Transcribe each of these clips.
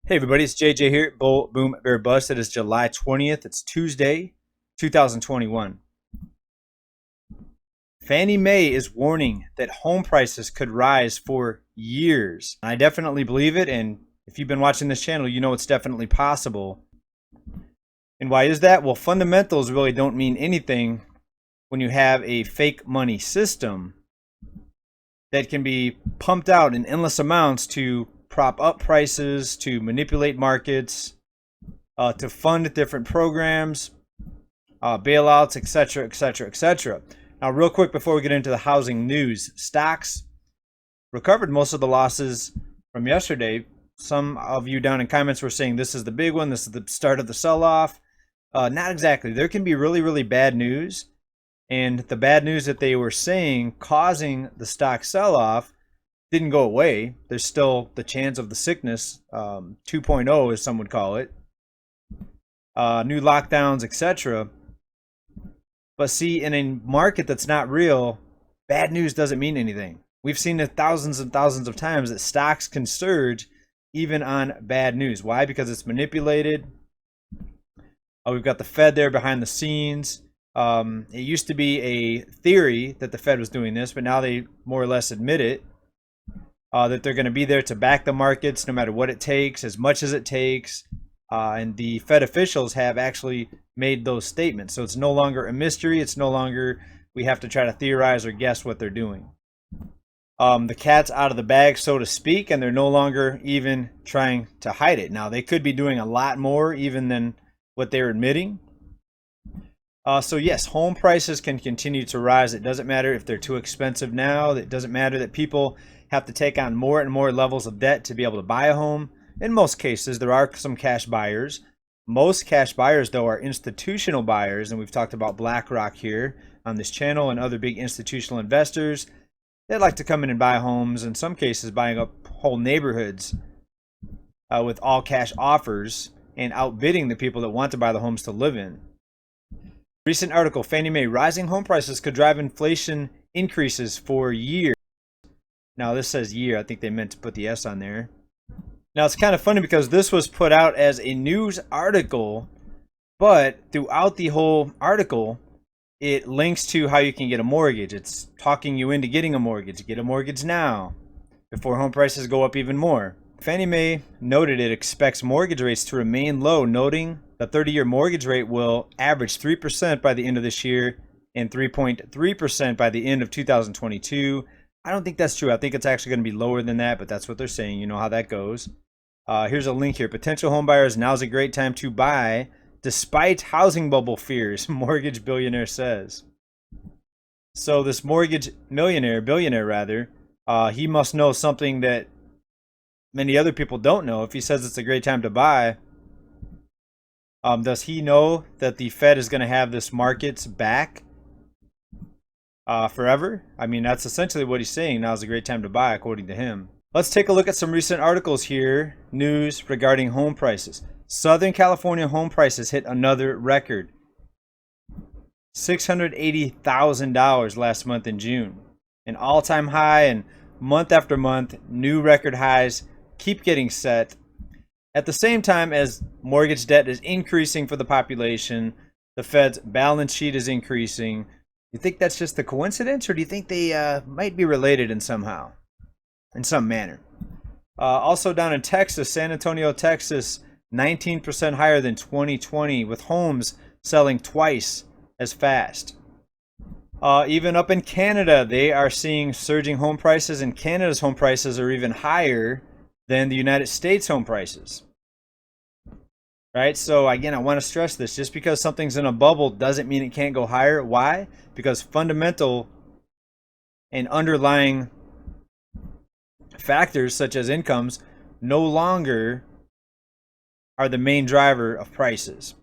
Hey everybody, it's JJ here at Bull Boom Bear Bust. It is July 20th. It's Tuesday, 2021. Fannie Mae is warning that home prices could rise for years. I definitely believe it, and if you've been watching this channel, you know it's definitely possible. And why is that? Well, fundamentals really don't mean anything when you have a fake money system that can be pumped out in endless amounts to prop up prices, to manipulate markets, to fund different programs, bailouts, etc., etc., etc. Now, real quick before we get into the housing news, stocks recovered most of the losses from yesterday. Some of you down in comments were saying this is the big one, this is the start of the sell-off. Not exactly. There can be really, really bad news, and the bad news that they were saying causing the stock sell-off didn't go away. There's still the chance of the sickness, 2.0 as some would call it, new lockdowns, etc. But see, in a market that's not real, bad news doesn't mean anything. We've seen it thousands and thousands of times that stocks can surge even on bad news. Why? Because it's manipulated. We've got the Fed there behind the scenes. It used to be a theory that the Fed was doing this, but now they more or less admit it. That they're going to be there to back the markets no matter what it takes, as much as it takes. And the Fed officials have actually made those statements. So it's no longer a mystery. It's no longer we have to try to theorize or guess what they're doing. The cat's out of the bag, so to speak, and they're no longer even trying to hide it. Now, they could be doing a lot more even than what they're admitting. So yes, home prices can continue to rise. It doesn't matter if they're too expensive now. It doesn't matter that people have to take on more and more levels of debt to be able to buy a home. In most cases, there are some cash buyers. Most cash buyers, though, are institutional buyers, and we've talked about BlackRock here on this channel and other big institutional investors that like to come in and buy homes, in some cases buying up whole neighborhoods with all cash offers and outbidding the people that want to buy the homes to live in. Recent article, Fannie Mae, rising home prices could drive inflation increases for years. Now this says year. I think they meant to put the S on there. Now it's kind of funny because this was put out as a news article, but throughout the whole article, it links to how you can get a mortgage. It's talking you into getting a mortgage. Get a mortgage now before home prices go up even more. Fannie Mae noted it expects mortgage rates to remain low, noting the 30-year mortgage rate will average 3% by the end of this year and 3.3% by the end of 2022. I don't think that's true. I think it's actually going to be lower than that, but that's what they're saying. You know how that goes. Here's a link here. Potential home buyers, now's a great time to buy despite housing bubble fears, mortgage billionaire says. So this mortgage billionaire rather, he must know something that many other people don't know. If he says it's a great time to buy, does he know that the Fed is going to have this market's back forever? I mean, that's essentially what he's saying. Now's a great time to buy, according to him. Let's take a look at some recent articles here. News regarding home prices. Southern California home prices hit another record. $680,000 last month in June. An all-time high, and month after month, new record highs keep getting set. At the same time as mortgage debt is increasing for the population, the Fed's balance sheet is increasing. You think that's just a coincidence, or do you think they might be related in some manner? Also down in Texas, San Antonio, Texas, 19% higher than 2020, with homes selling twice as fast. Even up in Canada, they are seeing surging home prices, and Canada's home prices are even higher than the United States home prices. Right? So again, I want to stress this. Just because something's in a bubble doesn't mean it can't go higher. Why? Because fundamental and underlying factors such as incomes no longer are the main driver of prices.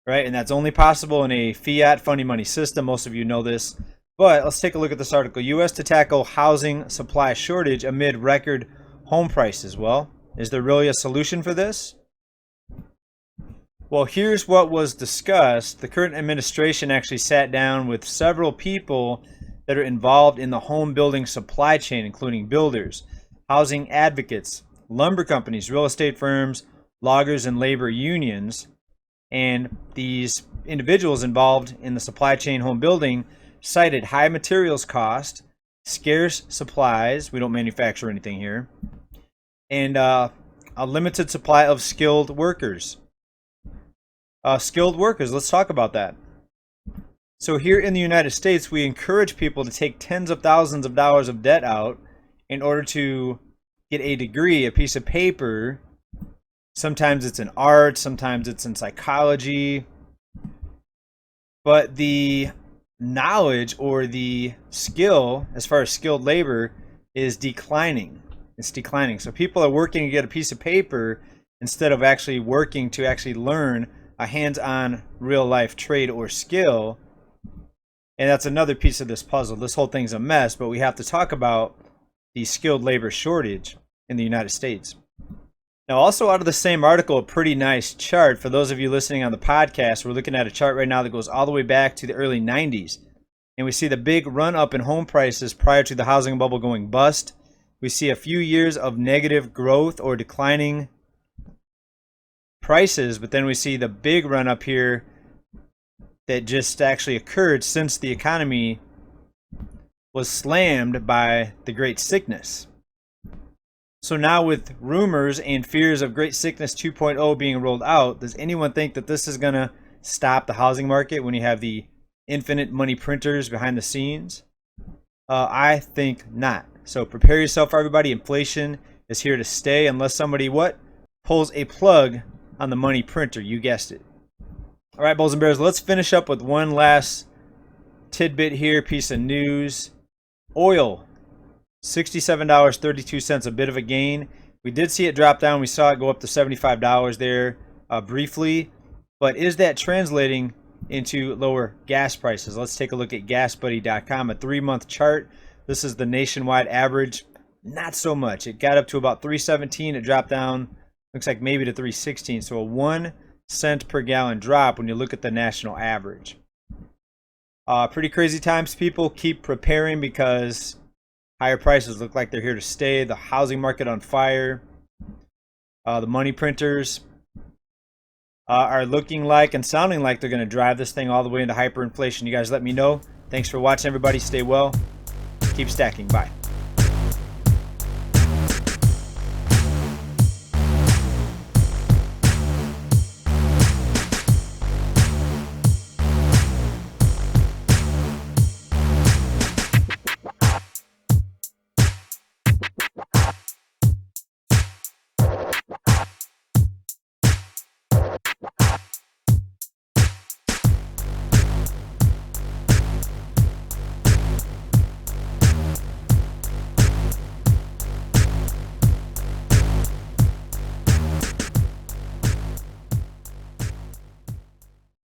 Right? And that's only possible in a fiat funny money system. Most of you know this. But let's take a look at this article. U.S. to tackle housing supply shortage amid record home prices. Well, is there really a solution for this? Well, here's what was discussed. The current administration actually sat down with several people that are involved in the home building supply chain, including builders, housing advocates, lumber companies, real estate firms, loggers, and labor unions. And these individuals involved in the supply chain home building cited high materials cost, scarce supplies, we don't manufacture anything here, and a limited supply of skilled workers. Let's talk about that. So here in the United States, we encourage people to take tens of thousands of dollars of debt out in order to get a degree, a piece of paper. Sometimes it's in art, sometimes it's in psychology. But the knowledge or the skill, as far as skilled labor, is declining. It's declining. So people are working to get a piece of paper instead of actually working to actually learn a hands-on real life trade or skill. And that's another piece of this puzzle. This whole thing's a mess, but we have to talk about the skilled labor shortage in the United States. Now, also out of the same article, a pretty nice chart. For those of you listening on the podcast, we're looking at a chart right now that goes all the way back to the early 90s. And we see the big run up in home prices prior to the housing bubble going bust. We see a few years of negative growth or declining prices, but then we see the big run up here that just actually occurred since the economy was slammed by the Great Sickness. So now with rumors and fears of Great Sickness 2.0 being rolled out, does anyone think that this is going to stop the housing market when you have the infinite money printers behind the scenes? I think not. So prepare yourself, everybody. Inflation is here to stay unless somebody pulls a plug on the money printer. You guessed it. All right, Bulls and Bears, let's finish up with one last tidbit here, piece of news. Oil, $67.32, a bit of a gain. We did see it drop down. We saw it go up to $75 there briefly. But is that translating into lower gas prices? Let's take a look at GasBuddy.com, a 3-month chart. This is the nationwide average. Not so much. It got up to about $3.17. It dropped down, looks like maybe to $3.16. So a 1 cent per gallon drop when you look at the national average. Pretty crazy times, people. Keep preparing because higher prices look like they're here to stay. The housing market on fire. The money printers are looking like and sounding like they're going to drive this thing all the way into hyperinflation. You guys let me know. Thanks for watching, everybody. Stay well. Keep stacking. Bye.